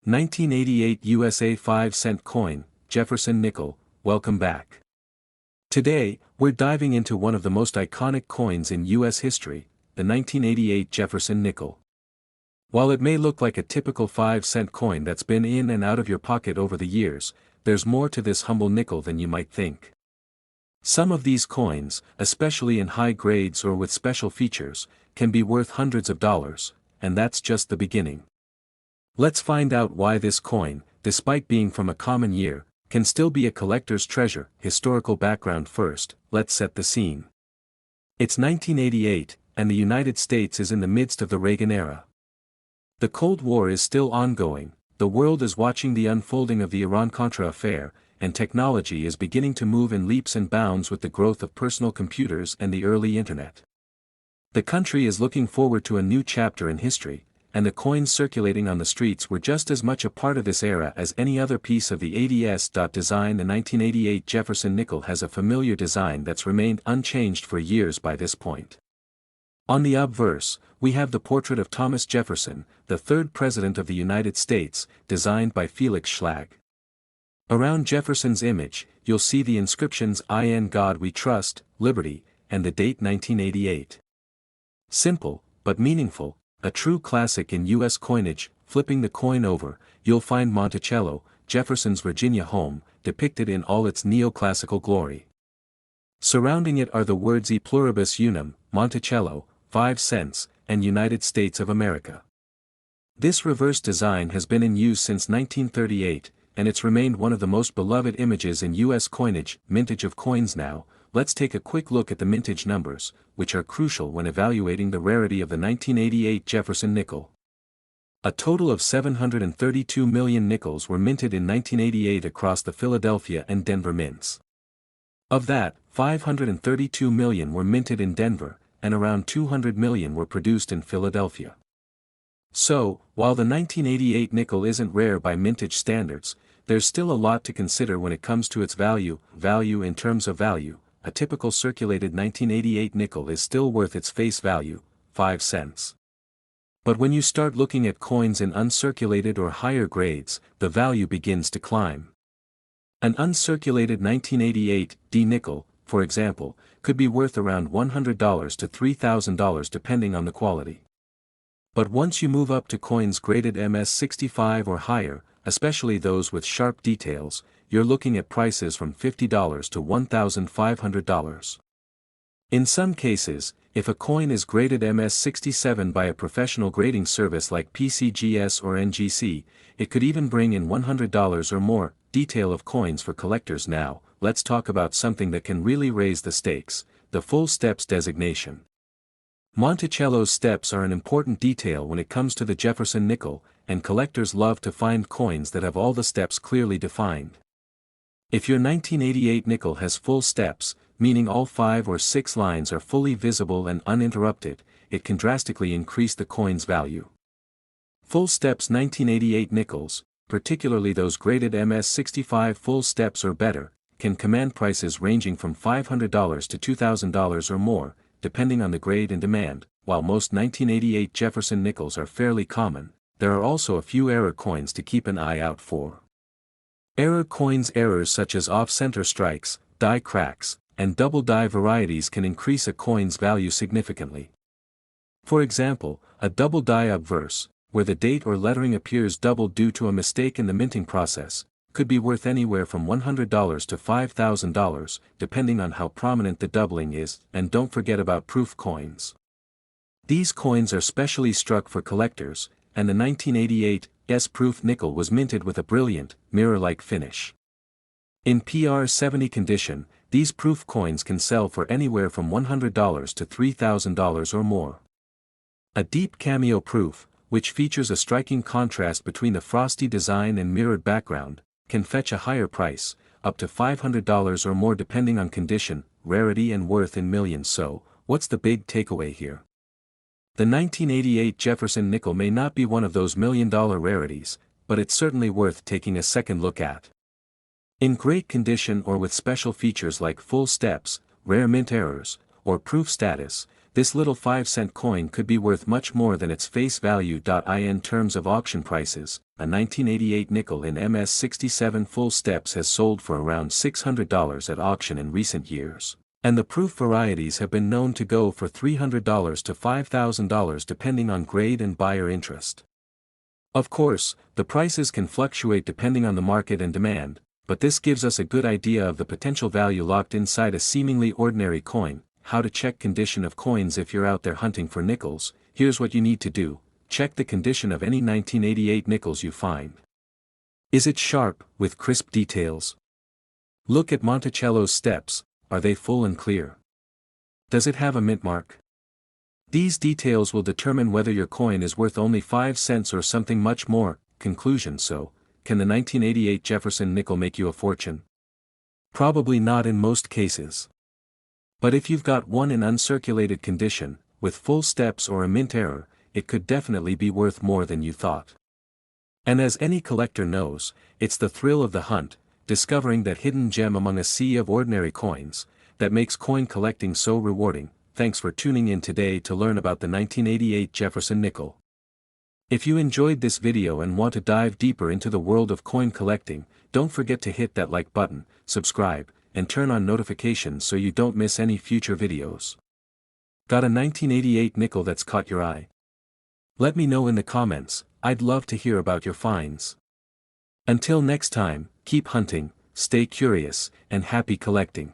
1988 USA 5-cent coin, Jefferson Nickel, welcome back. Today, we're diving into one of the most iconic coins in U.S. history, the 1988 Jefferson Nickel. While it may look like a typical 5-cent coin that's been in and out of your pocket over the years, there's more to this humble nickel than you might think. Some of these coins, especially in high grades or with special features, can be worth hundreds of dollars, and that's just the beginning. Let's find out why this coin, despite being from a common year, can still be a collector's treasure. Historical background first, let's set the scene. It's 1988, and the United States is in the midst of the Reagan era. The Cold War is still ongoing, the world is watching the unfolding of the Iran-Contra affair, and technology is beginning to move in leaps and bounds with the growth of personal computers and the early internet. The country is looking forward to a new chapter in history, and the coins circulating on the streets were just as much a part of this era as any other piece of the ADS. Design. The 1988 Jefferson Nickel has a familiar design that's remained unchanged for years by this point. On the obverse, we have the portrait of Thomas Jefferson, the third President of the United States, designed by Felix Schlag. Around Jefferson's image, you'll see the inscriptions "In God We Trust," "Liberty," and the date 1988. Simple, but meaningful, a true classic in U.S. coinage. Flipping the coin over, you'll find Monticello, Jefferson's Virginia home, depicted in all its neoclassical glory. Surrounding it are the words E pluribus unum, Monticello, 5 cents, and United States of America. This reverse design has been in use since 1938, and it's remained one of the most beloved images in U.S. coinage. Mintage of coins. Now, let's take a quick look at the mintage numbers, which are crucial when evaluating the rarity of the 1988 Jefferson Nickel. A total of 732 million nickels were minted in 1988 across the Philadelphia and Denver mints. Of that, 532 million were minted in Denver, and around 200 million were produced in Philadelphia. So, while the 1988 nickel isn't rare by mintage standards, there's still a lot to consider when it comes to its value. In terms of value, a typical circulated 1988 nickel is still worth its face value, 5 cents. But when you start looking at coins in uncirculated or higher grades, the value begins to climb. An uncirculated 1988 D nickel, for example, could be worth around $100 to $3,000 depending on the quality. But once you move up to coins graded MS-65 or higher, especially those with sharp details, you're looking at prices from $50 to $1,500. In some cases, if a coin is graded MS-67 by a professional grading service like PCGS or NGC, it could even bring in $100 or more. Detail of coins for collectors. Now, let's talk about something that can really raise the stakes, the full steps designation. Monticello's steps are an important detail when it comes to the Jefferson Nickel, and collectors love to find coins that have all the steps clearly defined. If your 1988 nickel has full steps, meaning all 5 or 6 lines are fully visible and uninterrupted, it can drastically increase the coin's value. Full steps 1988 nickels, particularly those graded MS-65 full steps or better, can command prices ranging from $500 to $2,000 or more, depending on the grade and demand. While most 1988 Jefferson nickels are fairly common, there are also a few error coins to keep an eye out for. Error coins. Errors such as off-center strikes, die cracks, and double die varieties can increase a coin's value significantly. For example, a double die obverse, where the date or lettering appears doubled due to a mistake in the minting process, could be worth anywhere from $100 to $5,000, depending on how prominent the doubling is. And don't forget about proof coins. These coins are specially struck for collectors, and the 1988 S-proof nickel was minted with a brilliant, mirror-like finish. In PR-70 condition, these proof coins can sell for anywhere from $100 to $3,000 or more. A deep cameo proof, which features a striking contrast between the frosty design and mirrored background, can fetch a higher price, up to $500 or more depending on condition, rarity and worth in millions. So, what's the big takeaway here? The 1988 Jefferson Nickel may not be one of those million-dollar rarities, but it's certainly worth taking a second look at. In great condition or with special features like full steps, rare mint errors, or proof status, this little 5-cent coin could be worth much more than its face value. In terms of auction prices, a 1988 nickel in MS67 full steps has sold for around $600 at auction in recent years, and the proof varieties have been known to go for $300 to $5,000 depending on grade and buyer interest. Of course, the prices can fluctuate depending on the market and demand, but this gives us a good idea of the potential value locked inside a seemingly ordinary coin. How to check condition of coins. If you're out there hunting for nickels, here's what you need to do: check the condition of any 1988 nickels you find. Is it sharp, with crisp details? Look at Monticello's steps, are they full and clear? Does it have a mint mark? These details will determine whether your coin is worth only 5 cents or something much more. Conclusion. So, can the 1988 Jefferson nickel make you a fortune? Probably not in most cases. But if you've got one in uncirculated condition, with full steps or a mint error, it could definitely be worth more than you thought. And as any collector knows, it's the thrill of the hunt, discovering that hidden gem among a sea of ordinary coins, that makes coin collecting so rewarding. Thanks for tuning in today to learn about the 1988 Jefferson nickel. If you enjoyed this video and want to dive deeper into the world of coin collecting, don't forget to hit that like button, subscribe, and turn on notifications so you don't miss any future videos. Got a 1988 nickel that's caught your eye? Let me know in the comments, I'd love to hear about your finds. Until next time, keep hunting, stay curious, and happy collecting.